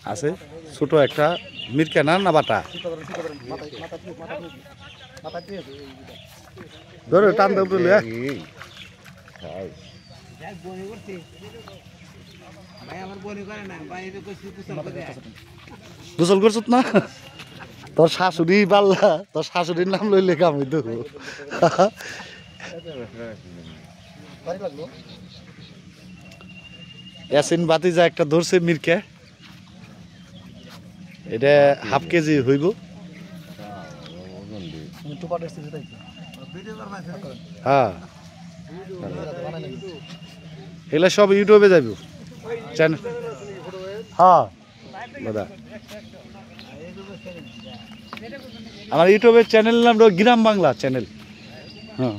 আছে ছোট একটা মিরকা না বাটা ধরে টান দে উপরে লিয়া গোসল করছত না তোর শাশুড়ি পাল্লা তোর শাশুড়ির নাম লইলে কাম হইতো ইয়াসিন বাতিজা একটা ধরছে মিরকা এটা হাফ কেজি হইব হ্যাঁ এগুলা সব ইউটিউবে যাইব চ্যানেল হ্যাঁ দাদা আমার ইউটিউবের চ্যানেল নাম গ্রাম বাংলা চ্যানেল হ্যাঁ